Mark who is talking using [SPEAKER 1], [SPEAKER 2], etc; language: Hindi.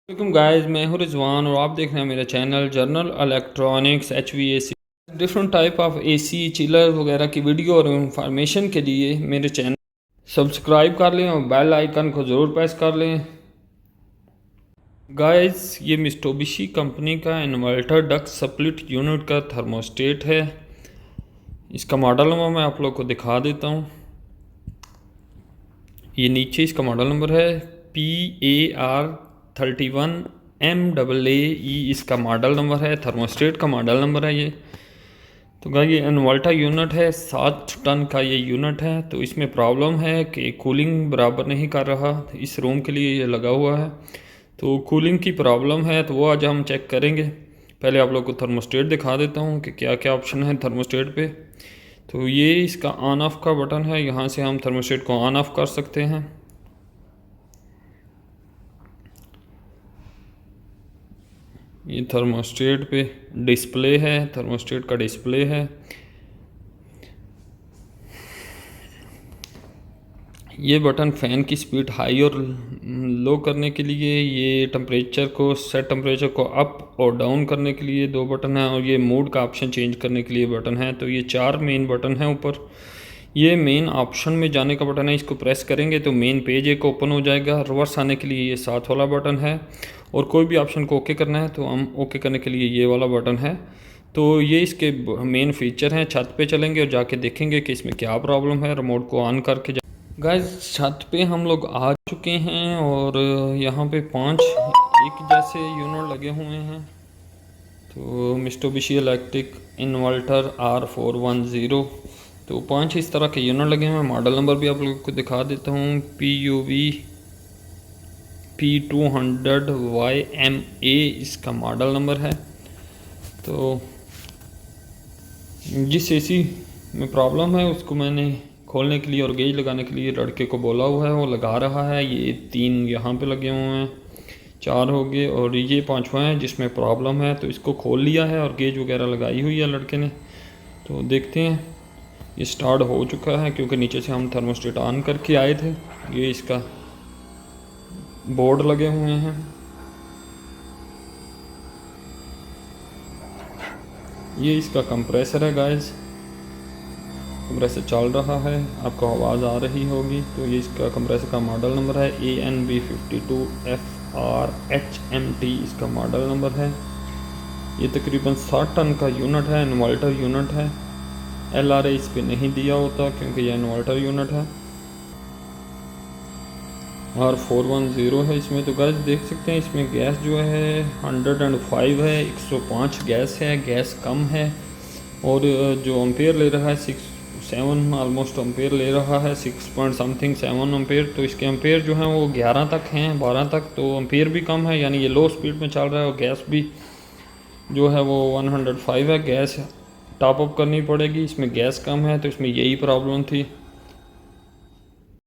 [SPEAKER 1] वालेकुम गाइस, मैं हूं रिजवान और आप देख रहे हैं मेरा channel general electronics HVAC। Different type of AC chiller वगैरह की वीडियो और इंफॉर्मेशन के लिए मेरे चैनल सब्सक्राइब कर लें और बेल आइकन को ज़रूर प्रेस कर लें। गाइस, ये मिस्टोबिशी कंपनी का इन्वर्टर डक्ट स्प्लिट यूनिट का थर्मोस्टेट है। इसका मॉडल नंबर मैं आप लोग को दिखा देता हूँ। ये नीचे इसका मॉडल नंबर है PAR31MAAE इसका मॉडल नंबर है, थर्मोस्टेट का मॉडल नंबर है ये। तो गाइस, ये इन्वर्टर यूनिट है, 7 टन का ये यूनिट है। तो इसमें प्रॉब्लम है कि कूलिंग बराबर नहीं कर रहा। इस रूम के लिए ये लगा हुआ है, तो कूलिंग की प्रॉब्लम है, तो वो आज हम चेक करेंगे। पहले आप लोग को थर्मोस्टेट दिखा देता हूँ कि क्या क्या ऑप्शन है थर्मोस्टेट पे। तो ये इसका ऑन ऑफ का बटन है, यहाँ से हम थर्मोस्टेट को ऑन ऑफ कर सकते हैं। ये थर्मोस्टेट पे डिस्प्ले है, थर्मोस्टेट का डिस्प्ले है। ये बटन फ़ैन की स्पीड हाई और लो करने के लिए, ये टेम्परेचर को सेट टेम्परेचर को अप और डाउन करने के लिए दो बटन हैं, और ये मूड का ऑप्शन चेंज करने के लिए बटन है। तो ये 4 मेन बटन हैं ऊपर। ये मेन ऑप्शन में जाने का बटन है, इसको प्रेस करेंगे तो मेन पेज एक ओपन हो जाएगा। रिवर्स आने के लिए ये साथ वाला बटन है, और कोई भी ऑप्शन को ओके करना है तो हम ओके करने के लिए ये वाला बटन है। तो ये इसके मेन फीचर हैं। छत पे चलेंगे और जाके देखेंगे कि इसमें क्या प्रॉब्लम है। रिमोट को ऑन करके गाइस, छत पे हम लोग आ चुके हैं और यहाँ पे 5 एक जैसे यूनिट लगे हुए हैं। तो मिस्टोबिशी इलेक्ट्रिक इन्वर्टर R410, तो 5 इस तरह के यूनिट लगे हुए हैं। मॉडल नंबर भी आप लोगों को दिखा देता हूँ, PUV P200YMA इसका मॉडल नंबर है। तो जिस AC में प्रॉब्लम है उसको मैंने खोलने के लिए और गेज लगाने के लिए लड़के को बोला हुआ है, वो लगा रहा है। ये 3 यहाँ पे लगे हुए हैं, 4 हो गए, और ये 5वां है जिसमें प्रॉब्लम है। तो इसको खोल लिया है और गेज वगैरह लगाई हुई है लड़के ने। तो देखते हैं, ये स्टार्ट हो चुका है क्योंकि नीचे से हम थर्मोस्टेट ऑन करके आए थे। ये इसका बोर्ड लगे हुए हैं। ये इसका कंप्रेसर है गाइस, कंप्रेसर चल रहा है, आपको आवाज़ आ रही होगी। तो ये इसका कंप्रेसर का मॉडल नंबर है ANB52FRHMT इसका मॉडल नंबर है। ये तकरीबन 60 टन का यूनिट है, इन्वर्टर यूनिट है। LRA इस पे नहीं दिया होता क्योंकि यह इन्वर्टर यूनिट है। R410 है इसमें। तो गैस देख सकते हैं, इसमें गैस जो है 105 है, 105 गैस है, गैस कम है। और जो एम्पेयर ले रहा है 7 ऑलमोस्ट एम्पेयर ले रहा है, 6 पॉइंट समथिंग 7 एम्पेयर। तो इसके एम्पेयर जो हैं वो 11 तक हैं, 12 तक। तो एम्पेयर भी कम है, यानी ये लो स्पीड में चल रहा है। और गैस भी जो है वो 105 है। गैस टॉप अप करनी पड़ेगी, इसमें गैस कम है, तो इसमें यही प्रॉब्लम थी।